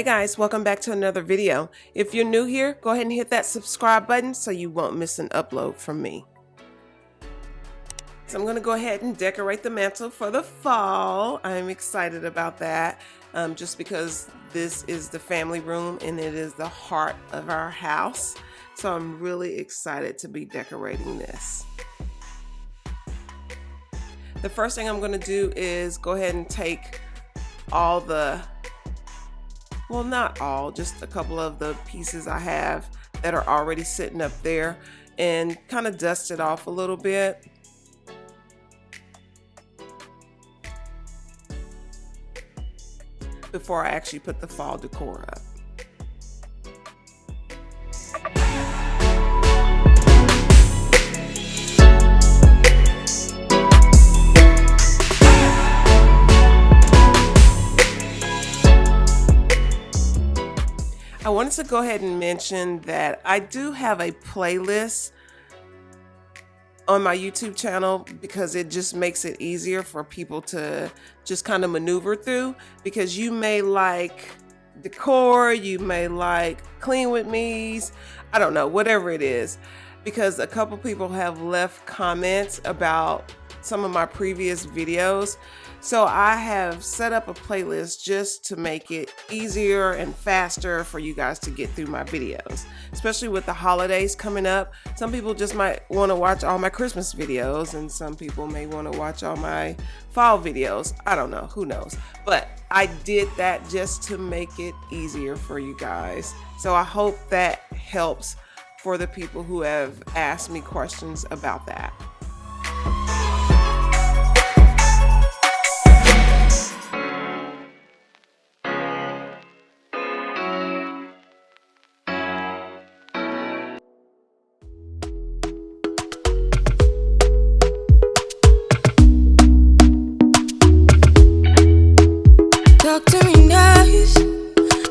Hey guys, welcome back to another video. If you're new here, go ahead and hit that subscribe button so you won't miss an upload from me. So I'm going to go ahead and decorate the mantle for the fall. I'm excited about that just because this is the family room and it is the heart of our house. So I'm really excited to be decorating this. The first thing I'm going to do is go ahead and take all the, well, not all, just a couple of the pieces I have that are already sitting up there and kind of dust it off a little bit. Before I actually put the fall decor up. I wanted to go ahead and mention that I do have a playlist on my YouTube channel because it just makes it easier for people to just kind of maneuver through, because you may like decor, you may like clean with me's, I don't know, whatever it is, because a couple people have left comments about some of my previous videos. So I have set up a playlist just to make it easier and faster for you guys to get through my videos, especially with the holidays coming up. Some people just might want to watch all my Christmas videos and some people may want to watch all my fall videos. I don't know, who knows? But I did that just to make it easier for you guys. So I hope that helps for the people who have asked me questions about that. Talk to me nice,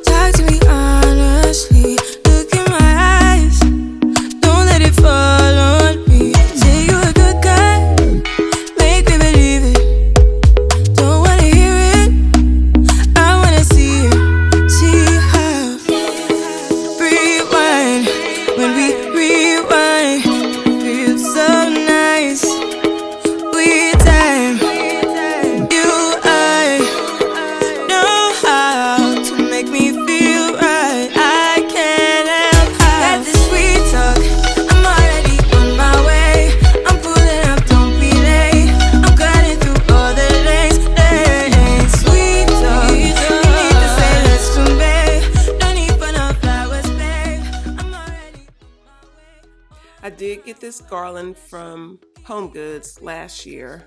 talk to me honestly. Look in my eyes, don't let it fall on me. Say you're a good guy, make me believe it. Don't wanna hear it, I wanna see it. See how rewind, when we rewind, feels so nice. We time, you I did get this garland from Home Goods last year,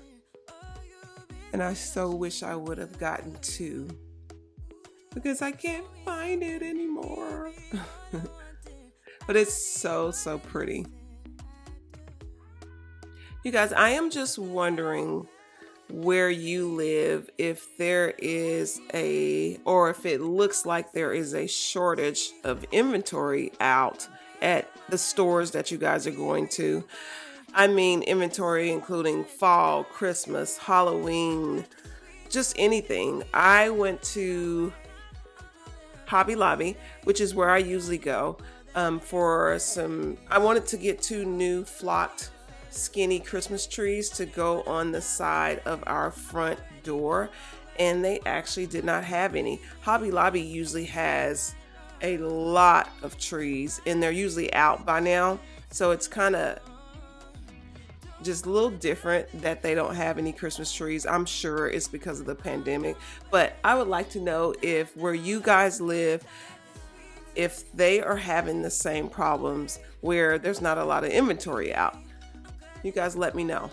and I so wish I would have gotten two because I can't find it anymore. But it's so pretty. You guys, I am just wondering where you live, if there is or if it looks like there is a shortage of inventory out at the stores that you guys are going to. I mean inventory including fall, Christmas, Halloween, just anything. I went to Hobby Lobby, which is where I usually go, for I wanted to get 2 new flocked skinny Christmas trees to go on the side of our front door, and they actually did not have any. Hobby Lobby usually has a lot of trees and they're usually out by now, so it's kind of just a little different that they don't have any Christmas trees. I'm sure it's because of the pandemic, but I would like to know if where you guys live, if they are having the same problems where there's not a lot of inventory out. You guys let me know.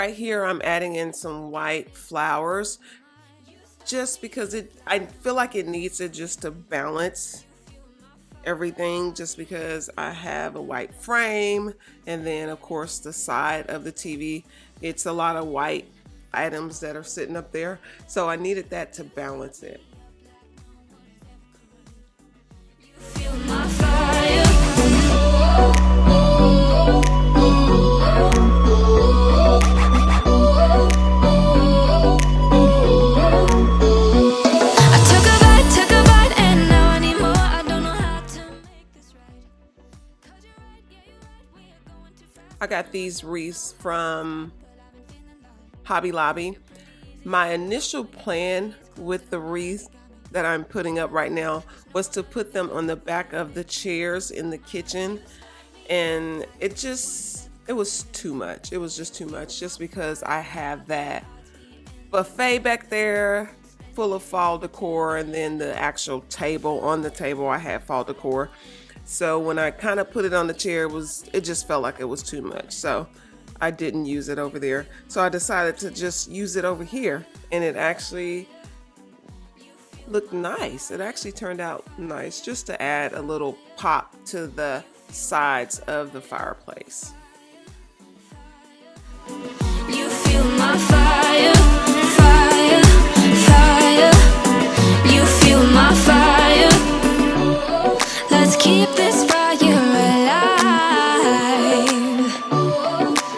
right here I'm adding in some white flowers just because I feel like it needs it just to balance everything, just because I have a white frame, and then of course the side of the TV, it's a lot of white items that are sitting up there, so I needed that to balance it. I got these wreaths from Hobby Lobby. My initial plan with the wreath that I'm putting up right now was to put them on the back of the chairs in the kitchen, and it was too much. It was just too much, just because I have that buffet back there full of fall decor, and then the actual table, on the table I have fall decor. So when I kind of put it on the chair, it just felt like it was too much. So I didn't use it over there. So I decided to just use it over here, and it actually looked nice. It actually turned out nice, just to add a little pop to the sides of the fireplace. You feel my fire, fire, fire. You feel my fire. Let's keep this fire alive.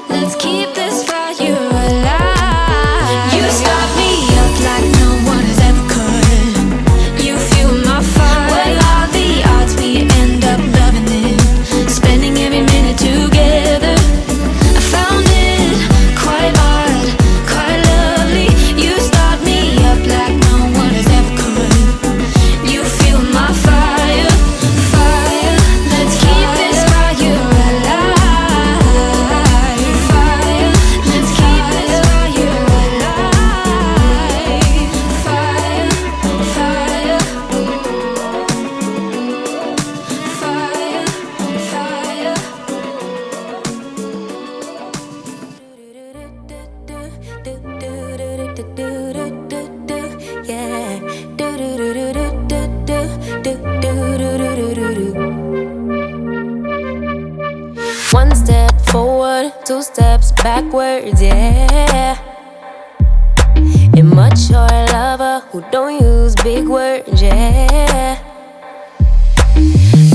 Let's keep this fire alive. You start me up like no one has ever could. You feel my fire. Well, all the odds, we end up loving it, spending every minute together. I found it quite hard, quite lovely. You start me up like no one has ever could. You feel my fire, fire. Let's keep this fire alive. Fire. Let's keep this fire alive. Fire, fire. One step forward, two steps backwards, yeah. Immature lover who don't use big words, yeah.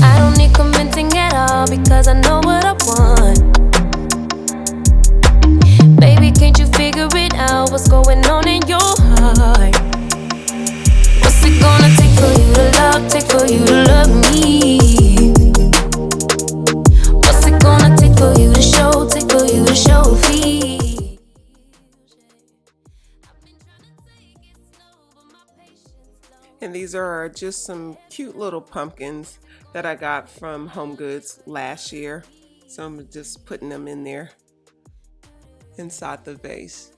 I don't need convincing at all, because I know what I want. Baby, can't you figure it out? What's going on in your heart? What's it gonna take for you to love, take for you to love me? What's it gonna take for you to show, take for you to show feet? And these are just some cute little pumpkins that I got from Home Goods last year. So I'm just putting them in there inside the vase.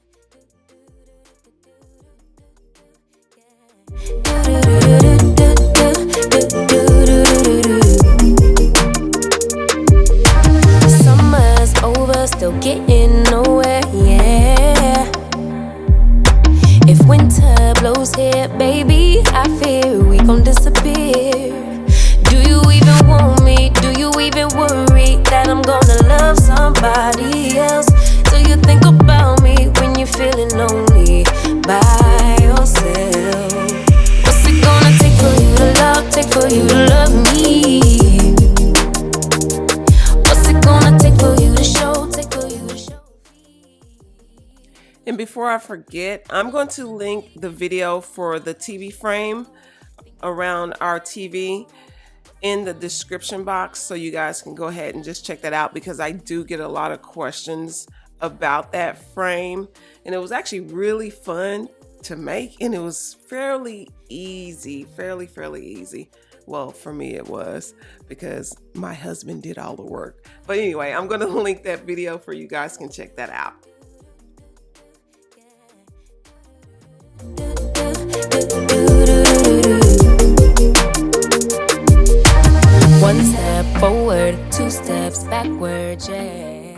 Summer's over, still getting nowhere, yeah. If winter blows here, baby, I fear we gon' disappear. Do you even want me? Do you even worry that I'm gonna love somebody else? Do you think about me when you're feeling lonely by yourself? What's it gonna take for you to love, take for you to love me? What's it gonna take for you to show, take for you to show? And before I forget, I'm going to link the video for the TV frame around our TV in the description box, so you guys can go ahead and just check that out, because I do get a lot of questions about that frame, and it was actually really fun to make, and it was fairly easy, fairly easy. Well, for me it was, because my husband did all the work. But anyway, I'm going to link that video for you guys can check that out. One step forward, two steps backwards, yeah.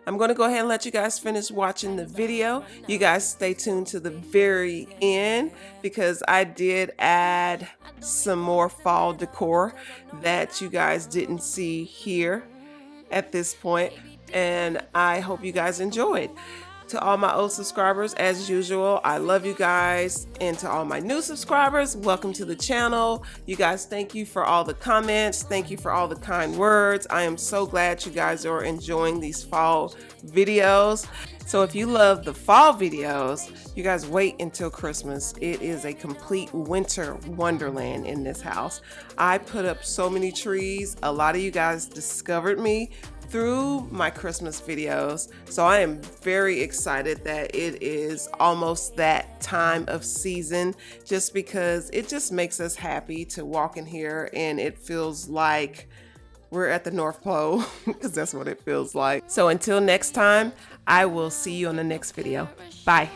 I'm I'm going to go ahead and let you guys finish watching the video. You guys stay tuned to the very end because I did add some more fall decor that you guys didn't see here at this point, and I hope you guys enjoyed. To all my old subscribers, as usual, I love you guys. And to all my new subscribers, welcome to the channel. You guys, thank you for all the comments. Thank you for all the kind words. I am so glad you guys are enjoying these fall videos. So if you love the fall videos, you guys wait until Christmas. It is a complete winter wonderland in this house. I put up so many trees. A lot of you guys discovered me through my Christmas videos, so I am very excited that it is almost that time of season, just because it just makes us happy to walk in here and it feels like we're at the North Pole, because that's what it feels like. So until next time, I will see you on the next video. Bye.